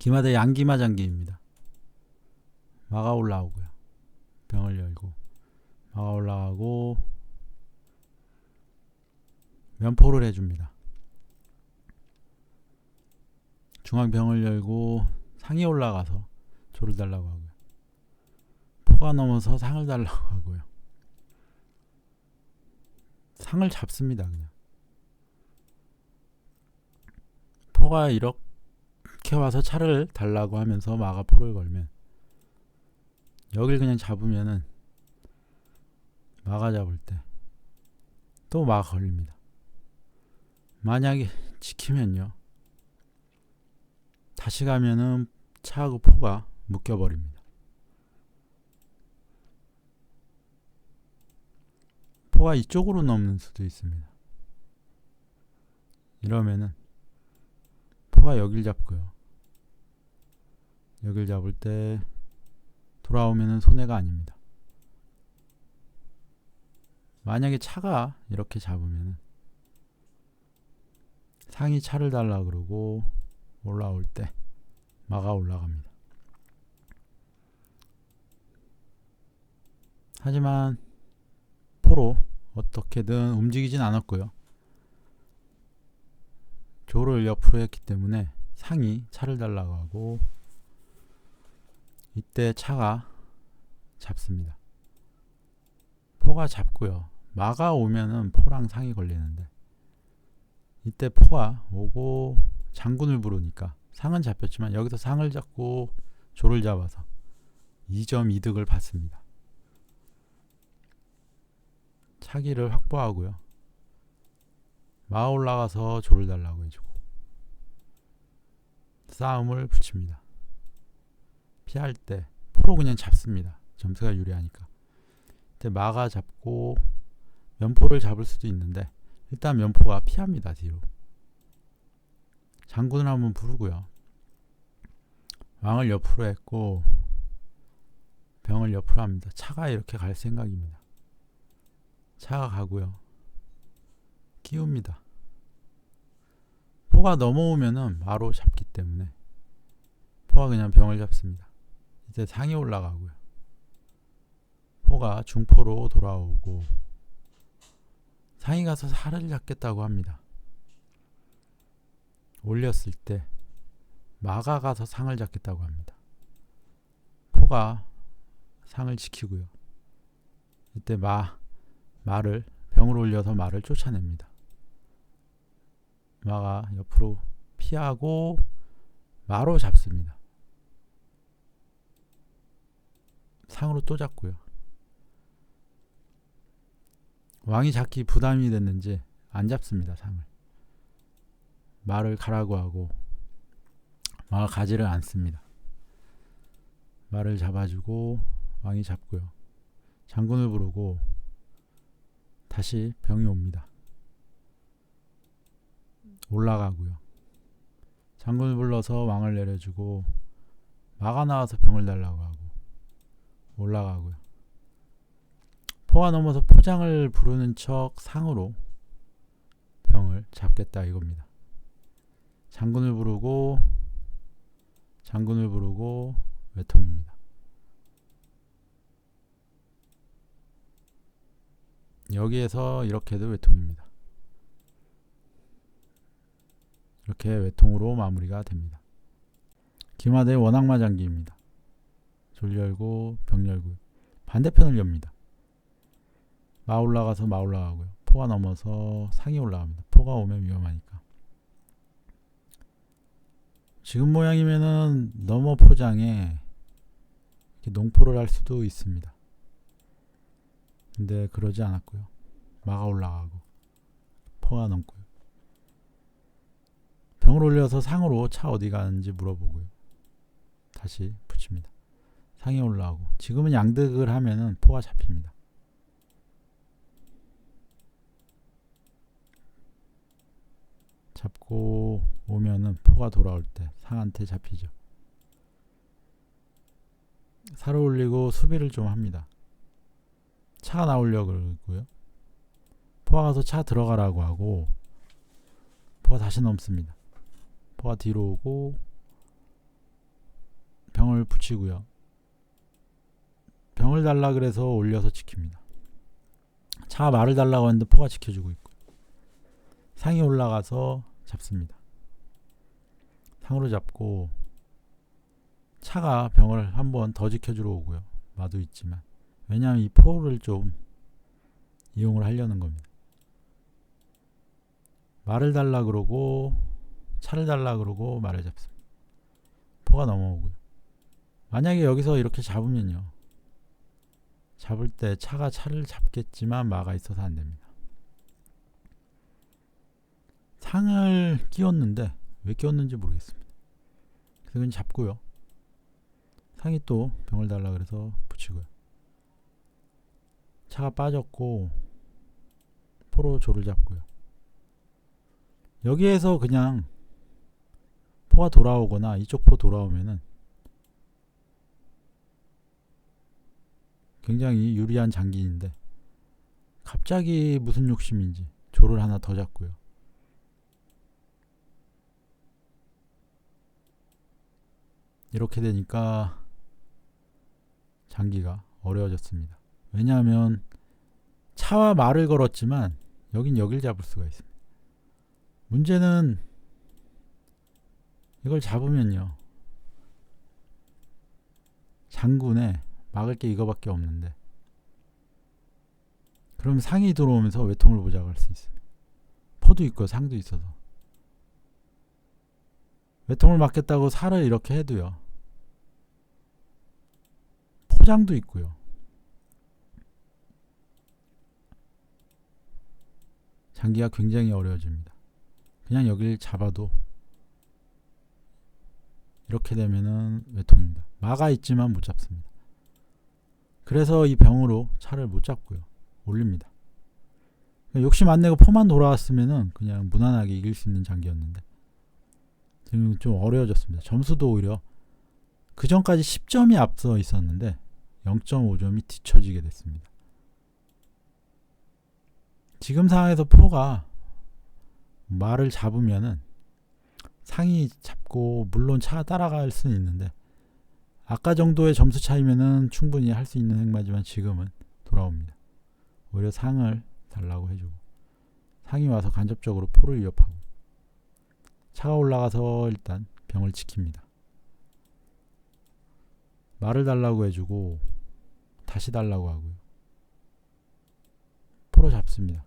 기마대 양기마장기입니다. 마가 올라오고요. 병을 열고 마가 올라가고 면포를 해줍니다. 중앙병을 열고 상이 올라가서 조를 달라고 하고요. 포가 넘어서 상을 달라고 하고요. 상을 잡습니다. 그냥 포가 이렇게 와서 차를 달라고 하면서 마가 포를 걸면 여길 그냥 잡으면은 마가 잡을 때 또 마가 걸립니다. 만약에 지키면요, 다시 가면은 차하고 포가 묶여버립니다. 포가 이쪽으로 넘는 수도 있습니다. 이러면은 포가 여길 잡고요. 여길 잡을 때 돌아오면은 손해가 아닙니다. 만약에 차가 이렇게 잡으면은 상이 차를 달라 그러고 올라올 때 마가 올라갑니다. 하지만 포로 어떻게든 움직이진 않았고요. 조를 옆으로 했기 때문에 상이 차를 달라고 하고 이때 차가 잡습니다. 포가 잡고요. 마가 오면은 포랑 상이 걸리는데 이때 포가 오고 장군을 부르니까 상은 잡혔지만 여기서 상을 잡고 조를 잡아서 2점 이득을 받습니다. 차기를 확보하고요. 마 올라가서 조를 달라고 해주고 싸움을 붙입니다. 피할 때 포로 그냥 잡습니다. 점수가 유리하니까. 이때 마가 잡고 면포를 잡을 수도 있는데 일단 면포가 피합니다. 뒤로. 장군을 한번 부르고요. 왕을 옆으로 했고 병을 옆으로 합니다. 차가 이렇게 갈 생각입니다. 차가 가고요. 끼웁니다. 포가 넘어오면은 마로 잡기 때문에 포가 그냥 병을 잡습니다. 이제 상이 올라가고요. 포가 중포로 돌아오고 상이 가서 살을 잡겠다고 합니다. 올렸을 때 마가 가서 상을 잡겠다고 합니다. 포가 상을 지키고요. 이때 마를 병을 올려서 마를 쫓아냅니다. 마가 옆으로 피하고 마로 잡습니다. 상으로 또 잡고요. 왕이 잡기 부담이 됐는지 안 잡습니다. 상을. 말을 가라고 하고 마가 가지를 않습니다. 말을 잡아주고 왕이 잡고요. 장군을 부르고 다시 병이 옵니다. 올라가고요. 장군을 불러서 왕을 내려주고 마가 나와서 병을 달라고 하고 올라가고요. 포가 넘어서 포장을 부르는 척 상으로 병을 잡겠다 이겁니다. 장군을 부르고 외통입니다. 여기에서 이렇게도 외통입니다. 이렇게 외통으로 마무리가 됩니다. 기마대 원악마장기입니다. 졸 열고 병 열고 반대편을 엽니다. 마 올라가서 마 올라가고요. 포가 넘어서 상이 올라갑니다. 포가 오면 위험하니까. 지금 모양이면은 넘어 포장에 이렇게 농포를 할 수도 있습니다. 근데 그러지 않았고요. 마가 올라가고 포가 넘고요. 병을 올려서 상으로 차 어디 가는지 물어보고요. 다시 붙입니다. 상이 올라가고 지금은 양득을 하면은 포가 잡힙니다. 잡고 오면은 포가 돌아올 때 상한테 잡히죠. 살을 올리고 수비를 좀 합니다. 차가 나오려고 그러고요. 포가 가서 차 들어가라고 하고 포가 다시 넘습니다. 포가 뒤로 오고 붙이고요. 병을 달라 그래서 올려서 지킵니다. 차가 말을 달라고 하는데 포가 지켜주고 있고, 상이 올라가서 잡습니다. 상으로 잡고 차가 병을 한번 더 지켜주러 오고요. 마도 있지만, 왜냐하면 이 포를 좀 이용을 하려는 겁니다. 말을 달라 그러고 차를 달라 그러고 말을 잡습니다. 포가 넘어오고요. 만약에 여기서 이렇게 잡으면요, 잡을 때 차가 차를 잡겠지만 마가 있어서 안 됩니다. 상을 끼웠는데 왜 끼웠는지 모르겠습니다. 그래서 그냥 잡고요. 상이 또 병을 달라 그래서 붙이고요. 차가 빠졌고 포로 조를 잡고요. 여기에서 그냥 포가 돌아오거나 이쪽 포 돌아오면은 굉장히 유리한 장기인데, 갑자기 무슨 욕심인지 조를 하나 더 잡고요. 이렇게 되니까 장기가 어려워졌습니다. 왜냐하면 차와 말을 걸었지만 여긴 여길 잡을 수가 있습니다. 문제는 이걸 잡으면요, 장군에 막을 게 이거밖에 없는데, 그럼 상이 들어오면서 외통을 보자고 할 수 있습니다. 포도 있고 상도 있어서 외통을 막겠다고 살을 이렇게 해도요, 포장도 있고요, 장기가 굉장히 어려워집니다. 그냥 여길 잡아도 이렇게 되면은 외통입니다. 마가 있지만 못 잡습니다. 그래서 이 병으로 차를 못 잡고요, 올립니다. 욕심 안 내고 포만 돌아왔으면은 그냥 무난하게 이길 수 있는 장기였는데, 지금 좀 어려워졌습니다. 점수도 오히려 그 전까지 10점이 앞서 있었는데 0.5점이 뒤처지게 됐습니다. 지금 상황에서 포가 말을 잡으면은 상이 잡고 물론 차가 따라갈 수는 있는데, 아까 정도의 점수 차이면은 충분히 할 수 있는 행마지만 지금은 돌아옵니다. 오히려 상을 달라고 해주고, 상이 와서 간접적으로 포를 위협하고, 차가 올라가서 일단 병을 지킵니다. 말을 달라고 해주고 다시 달라고 하고요. 포로 잡습니다.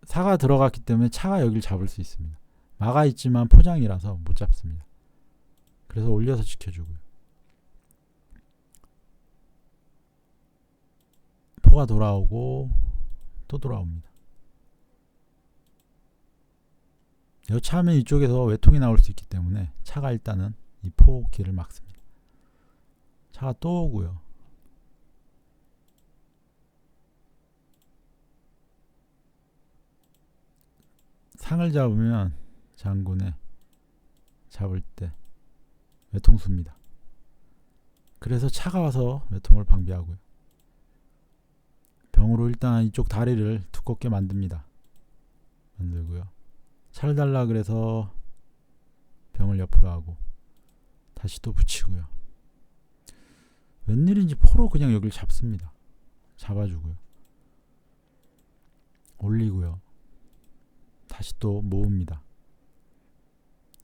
사가 들어갔기 때문에 차가 여길 잡을 수 있습니다. 마가 있지만 포장이라서 못 잡습니다. 그래서 올려서 지켜주고요. 포가 돌아오고 또 돌아옵니다. 여차하면 이쪽에서 외통이 나올 수 있기 때문에 차가 일단은 이 포 길을 막습니다. 차가 또 오고요. 상을 잡으면 장군에 잡을 때 외통 씁니다. 그래서 차가 와서 외통을 방비하고요. 병으로 일단 이쪽 다리를 두껍게 만듭니다. 만들고요. 차를 달라 그래서 병을 옆으로 하고 다시 또 붙이고요. 웬일인지 포로 그냥 여기를 잡습니다. 잡아주고요. 올리고요. 다시 또 모읍니다.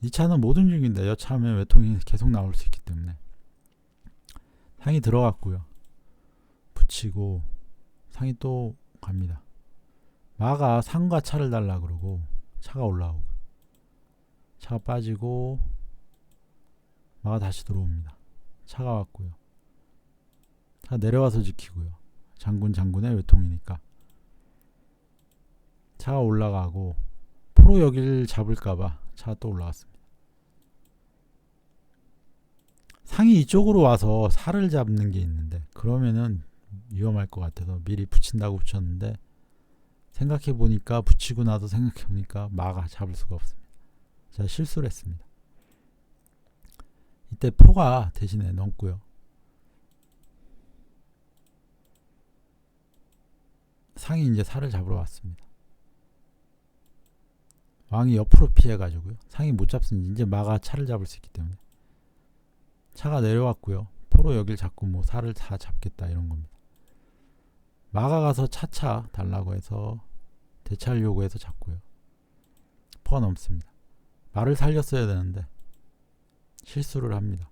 이 차는 못 움직인다. 여차하면 외통이 계속 나올 수 있기 때문에. 상이 들어갔고요. 붙이고 상이 또 갑니다. 마가 상과 차를 달라 그러고 차가 올라오고, 차가 빠지고 마가 다시 들어옵니다. 차가 왔고요. 차가 내려와서 지키고요. 장군의 외통이니까. 차가 올라가고 포로 여기를 잡을까봐 차가 또 올라왔습니다. 상이 이쪽으로 와서 살을 잡는 게 있는데, 그러면은 위험할 것 같아서 미리 붙인다고 붙였는데, 생각해보니까 붙이고 나서 생각해보니까 마가 잡을 수가 없습니다. 제가 실수를 했습니다. 이때 포가 대신에 넘고요. 상이 이제 살을 잡으러 왔습니다. 왕이 옆으로 피해가지고요. 상이 못 잡습니다. 이제 마가 차를 잡을 수 있기 때문에. 차가 내려왔고요. 포로 여길 잡고 뭐 살을 다 잡겠다 이런 겁니다. 마가 가서 차차 달라고 해서 대차를 요구해서 잡고요. 포가 넘습니다. 말을 살렸어야 되는데 실수를 합니다.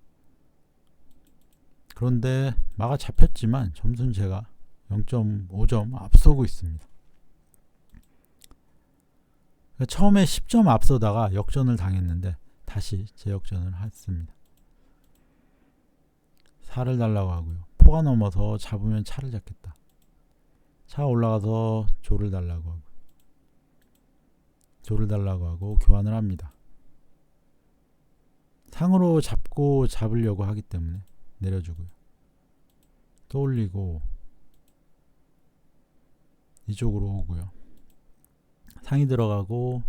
그런데 마가 잡혔지만 점수는 제가 0.5점 앞서고 있습니다. 처음에 10점 앞서다가 역전을 당했는데 다시 재역전을 했습니다. 살을 달라고 하고요. 포가 넘어서 잡으면 차를 잡겠다. 차가 올라가서 조를 달라고 하고 조를 달라고 하고 교환을 합니다. 상으로 잡으려고 하기 때문에 내려주고요. 또 올리고 이쪽으로 오고요. 상이 들어가고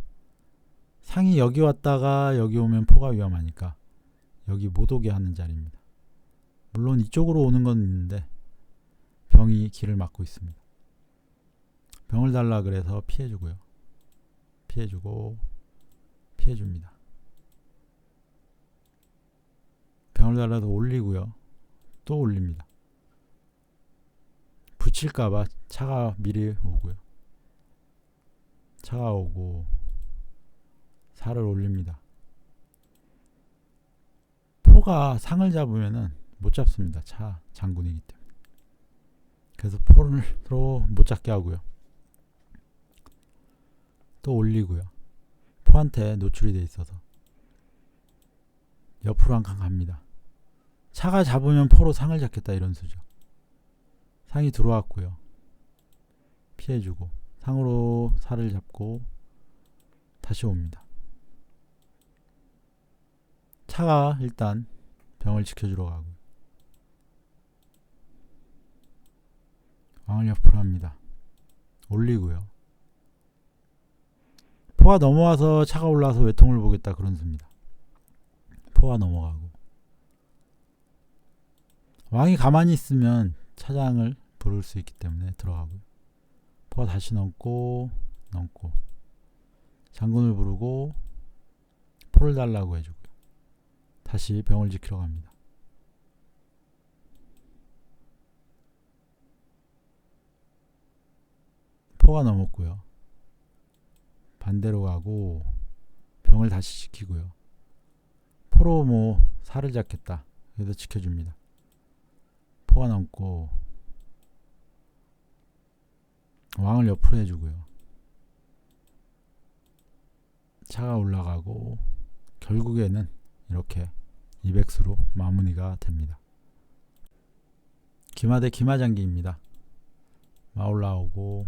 상이 여기 왔다가 여기 오면 포가 위험하니까 여기 못 오게 하는 자리입니다. 물론 이쪽으로 오는 건 있는데 병이 길을 막고 있습니다. 병을 달라 그래서 피해주고요. 피해주고 피해줍니다. 병을 달라서 올리고요. 또 올립니다. 붙일까봐 차가 미리 오고요. 차가 오고 살을 올립니다. 포가 상을 잡으면은 못 잡습니다. 차 장군이기 때문에. 그래서 포로 못 잡게 하고요. 또 올리고요. 포한테 노출이 돼 있어서 옆으로 한 칸 갑니다. 차가 잡으면 포로 상을 잡겠다 이런 수죠. 상이 들어왔고요. 피해주고 상으로 살을 잡고 다시 옵니다. 차가 일단 병을 지켜주러 가고 왕을 옆으로 합니다. 올리고요. 포가 넘어와서 차가 올라와서 외통을 보겠다 그런 수입니다. 포가 넘어가고 왕이 가만히 있으면 차장을 부를 수 있기 때문에 들어가고요. 포가 다시 넘고 장군을 부르고 포를 달라고 해주고요. 다시 병을 지키러 갑니다. 포가 넘었고요. 반대로 가고 병을 다시 지키고요. 포로 뭐 살을 잡겠다. 그래서 지켜줍니다. 포가 넘고 왕을 옆으로 해주고요. 차가 올라가고 결국에는 이렇게 200수로 마무리가 됩니다. 기마대 기마장기입니다. 마 올라오고요.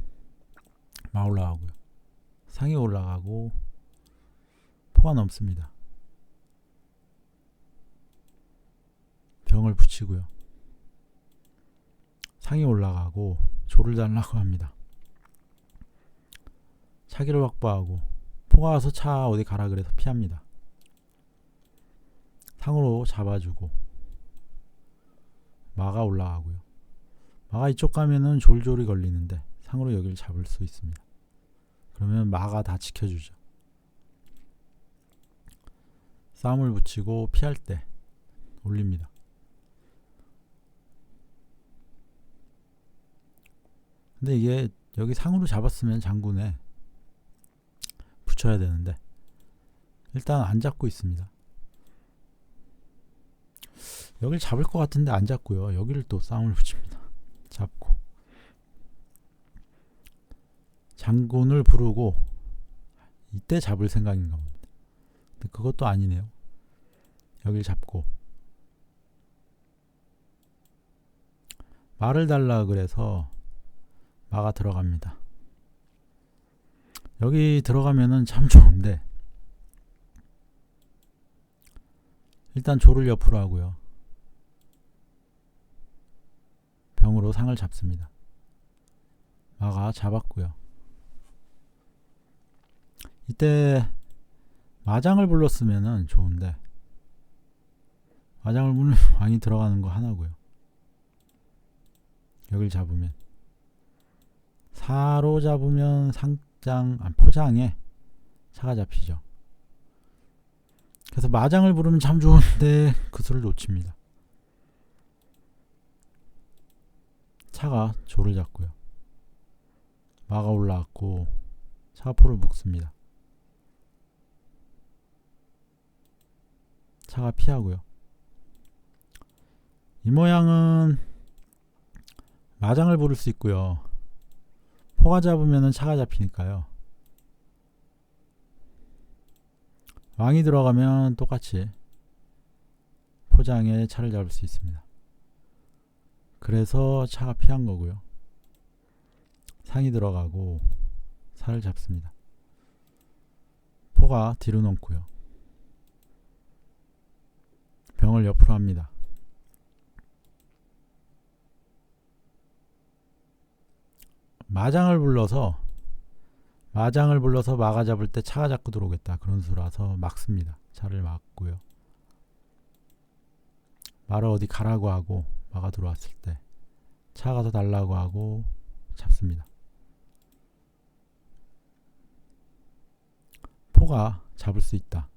상이 올라가고 포가 넘습니다. 병을 붙이고요. 상이 올라가고 조를 달라고 합니다. 차기를 확보하고 포가 와서 차 어디 가라 그래서 피합니다. 상으로 잡아주고 마가 올라가고요. 마가 이쪽 가면은 졸졸이 걸리는데 상으로 여기를 잡을 수 있습니다. 그러면 마가 다 지켜주죠. 싸움을 붙이고 피할 때 올립니다. 근데 이게 여기 상으로 잡았으면 장군에 붙여야 되는데 일단 안 잡고 있습니다. 여길 잡을 것 같은데 안 잡고요. 여기를 또 싸움을 붙입니다. 잡고 장군을 부르고 이때 잡을 생각인가 봅니다. 근데 그것도 아니네요. 여길 잡고 말을 달라 그래서 마가 들어갑니다. 여기 들어가면은 참 좋은데 일단 조를 옆으로 하고요. 병으로 상을 잡습니다. 마가 잡았고요. 이때 마장을 불렀으면은 좋은데 마장을 불면 왕이 들어가는 거 하나고요. 여길 잡으면 사로 잡으면 포장에 차가 잡히죠. 그래서 마장을 부르면 참 좋은데 그 수를 놓칩니다. 차가 조를 잡고요. 마가 올라왔고 차가 포를 묶습니다. 차가 피하고요. 이 모양은 마장을 부를 수 있고요. 포가 잡으면 차가 잡히니까요. 왕이 들어가면 똑같이 포장에 차를 잡을 수 있습니다. 그래서 차가 피한 거고요. 상이 들어가고 살을 잡습니다. 포가 뒤로 넘고요. 병을 옆으로 합니다. 마장을 불러서 마가 잡을 때 차가 잡고 들어오겠다 그런 수라서 막습니다. 차를 막고요. 마를 어디 가라고 하고 마가 들어왔을 때 차 가서 달라고 하고 잡습니다. 포가 잡을 수 있다.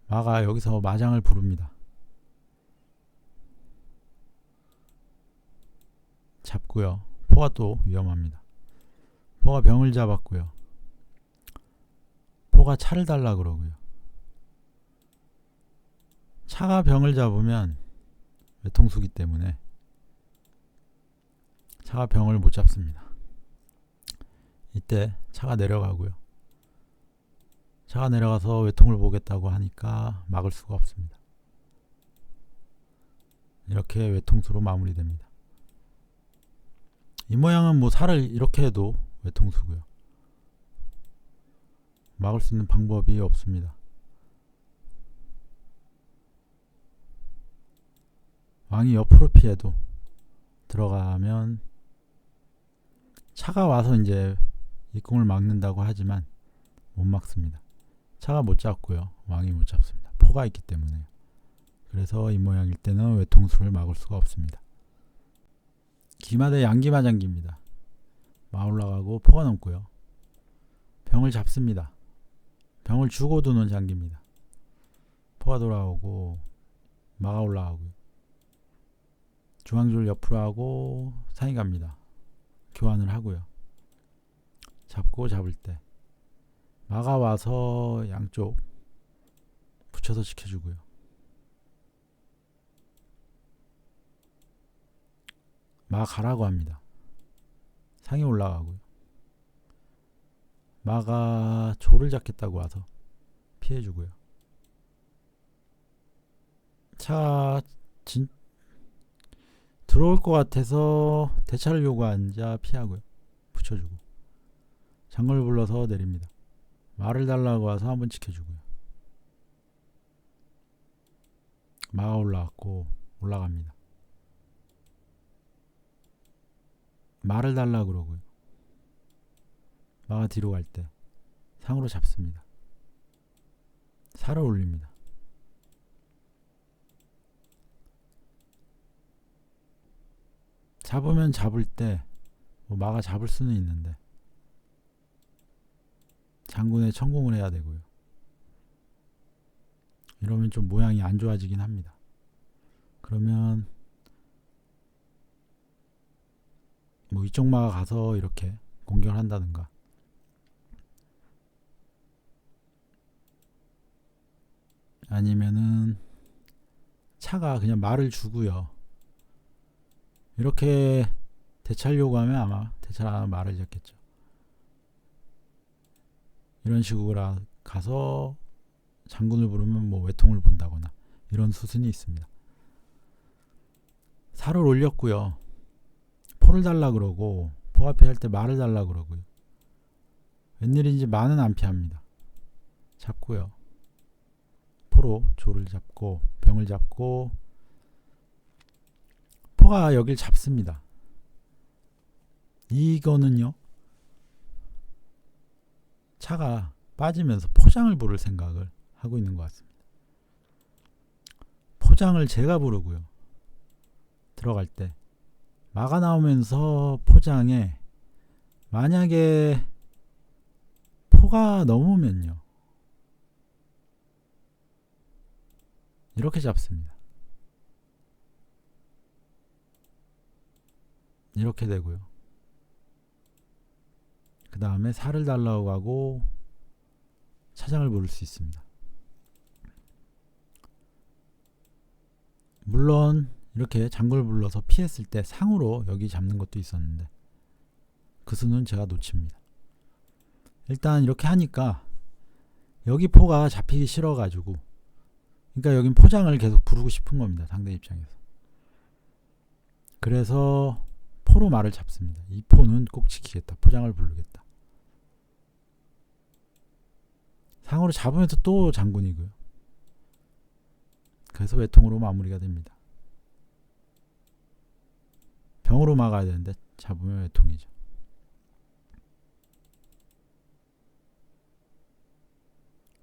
마가 여기서 마장을 부릅니다. 잡고요. 포가 또 위험합니다. 포가 병을 잡았고요. 포가 차를 달라 그러고요. 차가 병을 잡으면 외통수기 때문에 차가 병을 못 잡습니다. 이때 차가 내려가고요. 차가 내려가서 외통을 보겠다고 하니까 막을 수가 없습니다. 이렇게 외통수로 마무리됩니다. 이 모양은 뭐 살을 이렇게 해도 외통수고요. 막을 수 있는 방법이 없습니다. 왕이 옆으로 피해도 들어가면 차가 와서 이제 입궁을 막는다고 하지만 못 막습니다. 차가 못 잡고요. 왕이 못 잡습니다. 포가 있기 때문에. 그래서 이 모양일 때는 외통수를 막을 수가 없습니다. 기마대 양기마장기입니다. 마 올라가고 포가 넘고요. 병을 잡습니다. 병을 주고 두는 장기입니다. 포가 돌아오고 마가 올라가고요. 중앙줄 옆으로 하고 상이 갑니다. 교환을 하고요. 잡고 잡을 때 마가 와서 양쪽 붙여서 지켜주고요. 마 가라고 합니다. 상이 올라가고요. 마가 조를 잡겠다고 와서 피해주고요. 차 들어올 것 같아서 대차를 요구하자 피하고요. 붙여주고 장군을 불러서 내립니다. 마를 달라고 와서 한번 지켜주고요. 마가 올라왔고 올라갑니다. 마를 달라고 그러고요. 마가 뒤로 갈 때 상으로 잡습니다. 살을 올립니다. 잡으면 잡을 때 뭐 마가 잡을 수는 있는데 장군에 천공을 해야 되고요. 이러면 좀 모양이 안 좋아지긴 합니다. 그러면 뭐 이쪽 마가 가서 이렇게 공격을 한다든가 아니면은 차가 그냥 말을 주고요. 이렇게 대차를 요구하면 아마 대차를 안 하면 말을 잡겠죠. 이런 식으로 가서 장군을 부르면 뭐 외통을 본다거나 이런 수순이 있습니다. 살을 올렸고요. 포를 달라 그러고 포가 피할 때 말을 달라 그러고요. 웬일인지 마는 안 피합니다. 잡고요. 포로 조를 잡고 병을 잡고 포가 여길 잡습니다. 이거는요. 차가 빠지면서 포장을 부를 생각을 하고 있는 것 같습니다. 포장을 제가 부르고요. 들어갈 때 마가 나오면서 포장에 만약에 포가 넘으면요, 이렇게 잡습니다. 이렇게 되고요. 그 다음에 살을 달라고 하고 차장을 부를 수 있습니다. 물론 이렇게 장구를 불러서 피했을 때 상으로 여기 잡는 것도 있었는데 그 수는 제가 놓칩니다. 일단 이렇게 하니까 여기 포가 잡히기 싫어 가지고, 그러니까 여긴 포장을 계속 부르고 싶은 겁니다, 상대 입장에서. 그래서 포로 말을 잡습니다. 이 포는 꼭 지키겠다, 포장을 부르겠다. 상으로 잡으면서 또 장군이고요. 그래서 외통으로 마무리가 됩니다. 병으로 막아야 되는데 잡으면 외통이죠.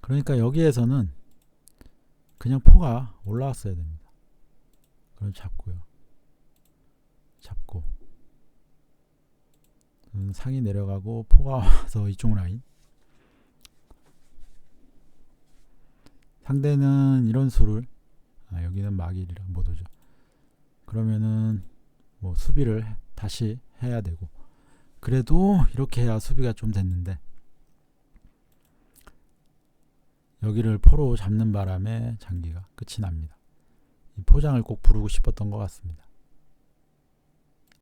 그러니까 여기에서는 그냥 포가 올라왔어야 됩니다. 그럼 잡고요. 잡고 상이 내려가고 포가 와서 이쪽 라인. 상대는 이런 수를, 여기는 막일이라 못 오죠. 그러면은 뭐 수비를 다시 해야 되고, 그래도 이렇게 해야 수비가 좀 됐는데 여기를 포로 잡는 바람에 장기가 끝이 납니다. 이 포장을 꼭 부르고 싶었던 것 같습니다.